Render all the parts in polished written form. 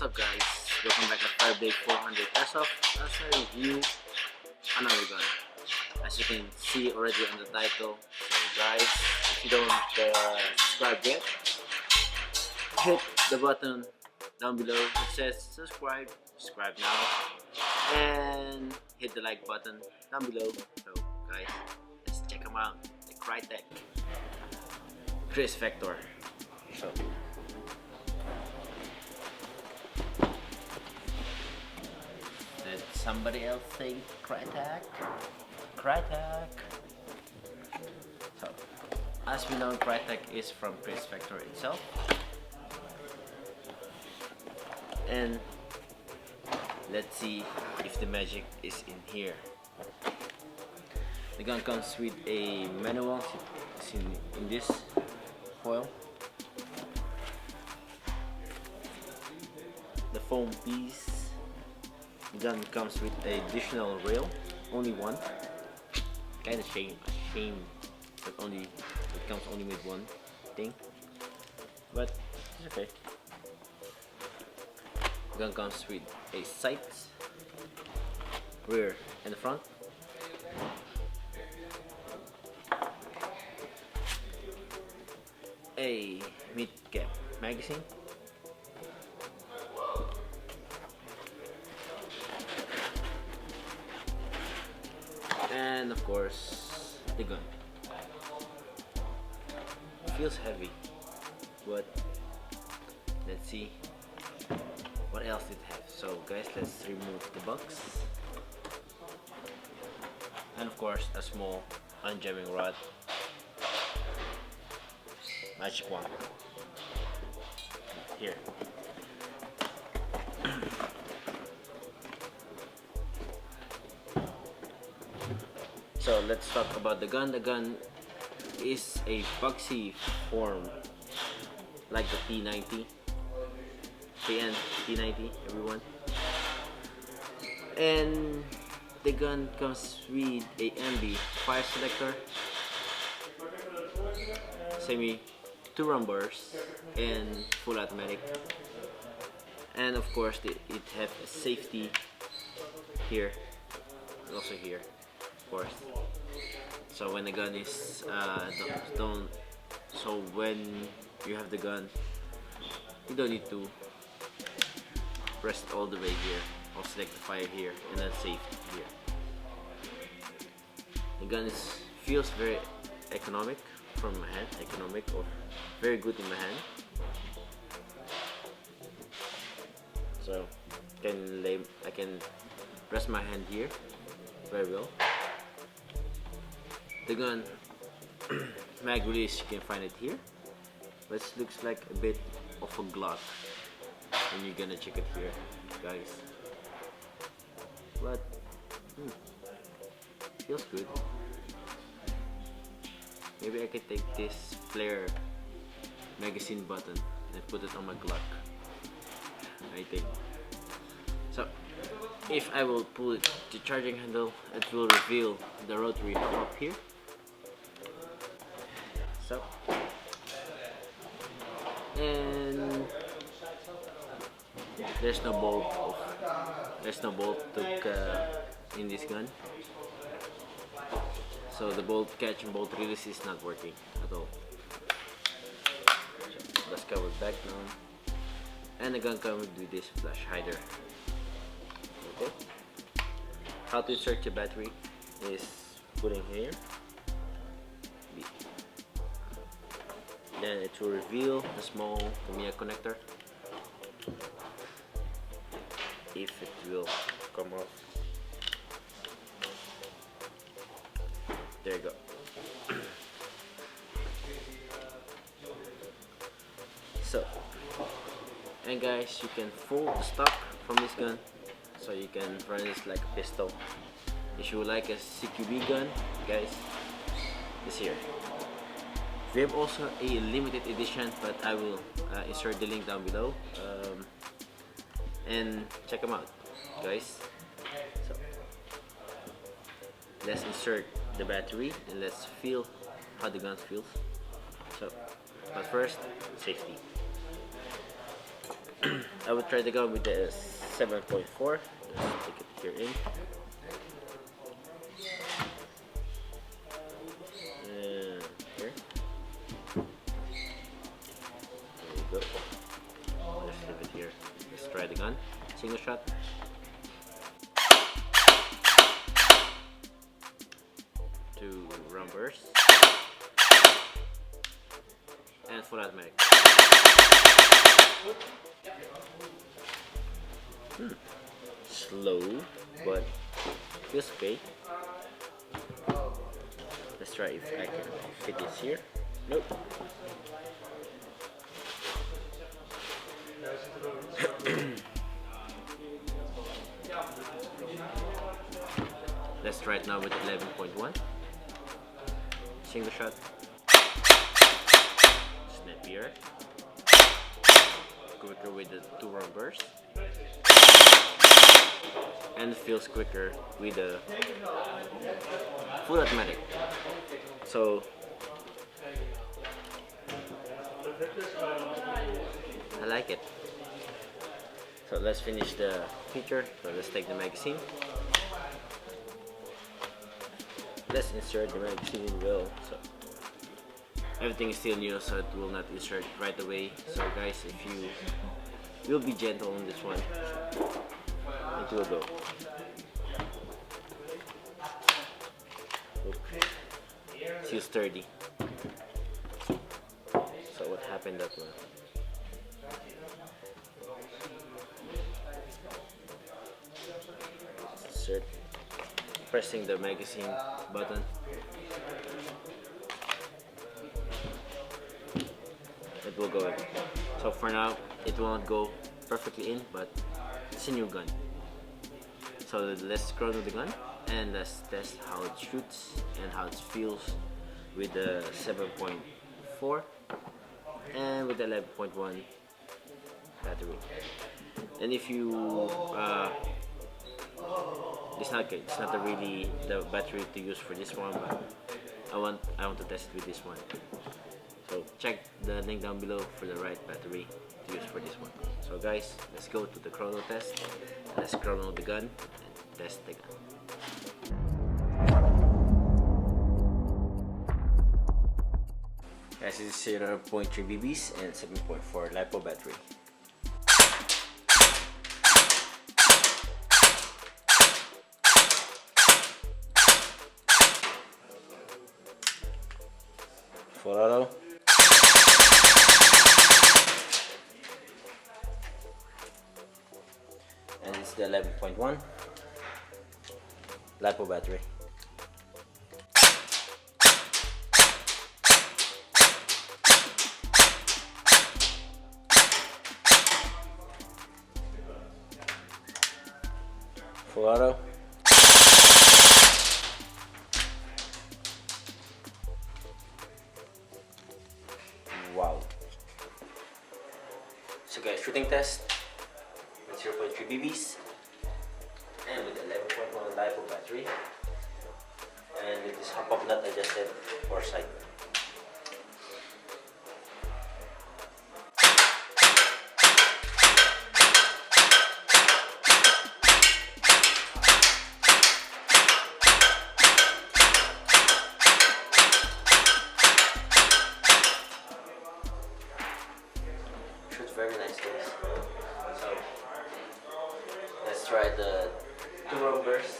up guys? Welcome back at 5 Day 400 Airsoft as I review another gun. As you can see already on the title. So guys, if you don't subscribe yet, hit the button down below that says subscribe now, and hit the like button down below. So guys, let's check them out. The KRYTAC Kriss Vector. So did somebody else say KRYTAC? KRYTAC. So as we know, KRYTAC is from Kriss Vector itself. And let's see if the magic is in here. The gun comes with a manual. It's in this foil. The foam piece. The gun comes with an additional rail, only one. Kind of shame that it comes only with one thing, but it's okay. The gun comes with a sight, rear and the front. A MIDCAP magazine. And of course, the gun. It feels heavy, but let's see what else it has. So guys, let's remove the box. And of course, a small unjamming rod. Magic one. Here. So let's talk about the gun. The gun is a boxy form like the T90. T90, everyone. And the gun comes with a MB fire selector, semi 2 round burst, and full automatic. And of course, it has a safety here, and also here, of course. So when the gun is so when you have the gun, you don't need to rest all the way here, or select the fire here and then safety here. The gun feels very economic from my hand, or very good in my hand. So I can rest my hand here very well. The gun mag release, you can find it here, but it looks like a bit of a Glock, and you're gonna check it here, guys. But feels good. Maybe I could take this flare magazine button and put it on my Glock, I think. So if I will pull it to charging handle, it will reveal the rotary hub up here. So, and there's no bolt in this gun, so the bolt catch and bolt release is not working at all. So let's cover it back now, and the gun comes with this flash hider. Okay, how to insert the battery is putting here. Then it will reveal the small Tamiya connector, if it will come off. There you go. So, and guys, you can fold the stock from this gun, so you can run this like a pistol. If you would like a CQB gun, guys, it's here. We have also a limited edition, but I will insert the link down below, and check them out, guys. So let's insert the battery and let's feel how the gun feels. So, but first, safety. I would try the gun with the 7.4. Let's take it here in. And here. There you go. Let's leave it here. Let's try the gun. Single shot. Two round bursts. And full automatic. Slow, but feels okay. Let's try if I can fit this here. Nope. Let's try it now with 11.1. Single shot. Snappier. Quicker with the 2 round burst. And it feels quicker with the full automatic. So I like it. So let's finish the feature. So let's take the magazine. Let's insert the magazine well. So everything is still new, so it will not insert right away. So guys, if you will be gentle on this one, it will go. Still sturdy. So what happened that one? Insert. Pressing the magazine button. It will go in. So for now, it won't go perfectly in, but it's a new gun. So let's chrono the gun and let's test how it shoots and how it feels with the 7.4 and with the 11.1 battery. And if you it's not really the battery to use for this one, but I want to test it with this one. So check the link down below for the right battery to use for this one. So guys, let's go to the chrono test. Let's chrono the gun and test the gun. Guys, this is 0.3 BBs and 7.4 LiPo battery. Full auto. And it's the 11.1 LiPo battery. Full auto. Wow. So guys, shooting test with 0.3 BBs and with 11.1 LiPo battery and with this hop-up nut adjusted for sight. Very nice, guys. So let's try the 2 round burst.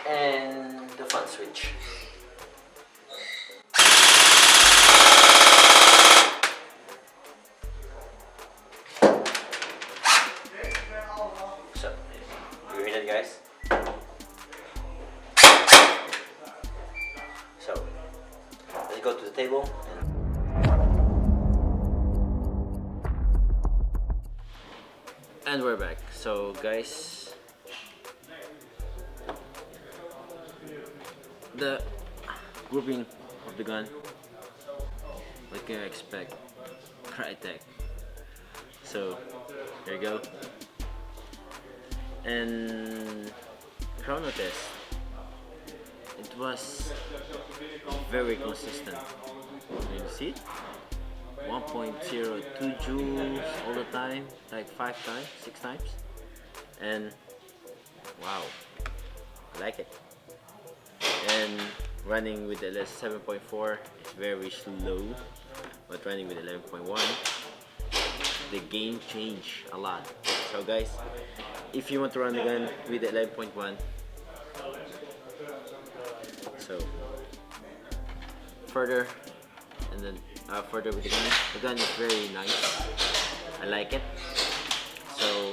And the fun switch. So you hear that, guys? So let's go to the table and we're back. So guys, the grouping of the gun, what can I expect? KRYTAC. So there you go. And chrono test. It was very consistent. Can you see it? 1.02 joules all the time, like 5 times, 6 times, and wow, I like it. And running with the 7.4 is very slow, but running with 11.1, the game changed a lot. So guys, if you want to run the gun with the 11.1, so further and then further with the gun. The gun is very nice. I like it. So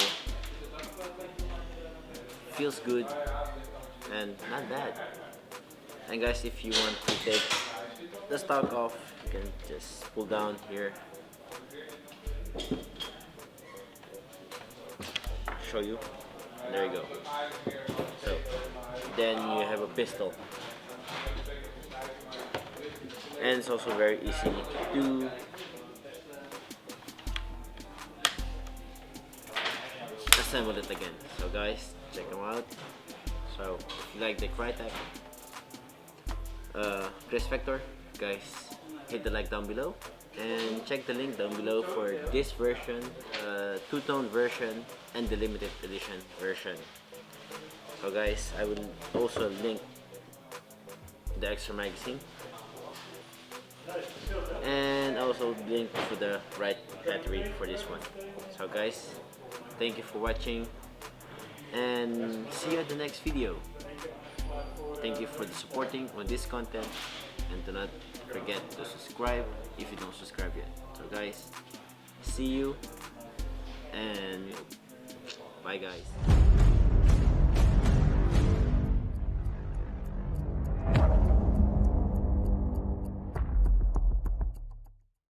feels good and not bad. And guys, if you want to take the stock off, you can just pull down here. Show you. There you go. So then you have a pistol. And it's also very easy to assemble it again. So guys, check them out. So if you like the KRYTAC Kriss Vector, guys, hit the like down below and check the link down below for this version, two-tone version and the limited edition version. So guys, I will also link the extra magazine and also link to the right battery for this one. So guys, thank you for watching and see you at the next video. Thank you for the supporting on this content, and do not forget to subscribe if you don't subscribe yet. So guys, see you and bye guys.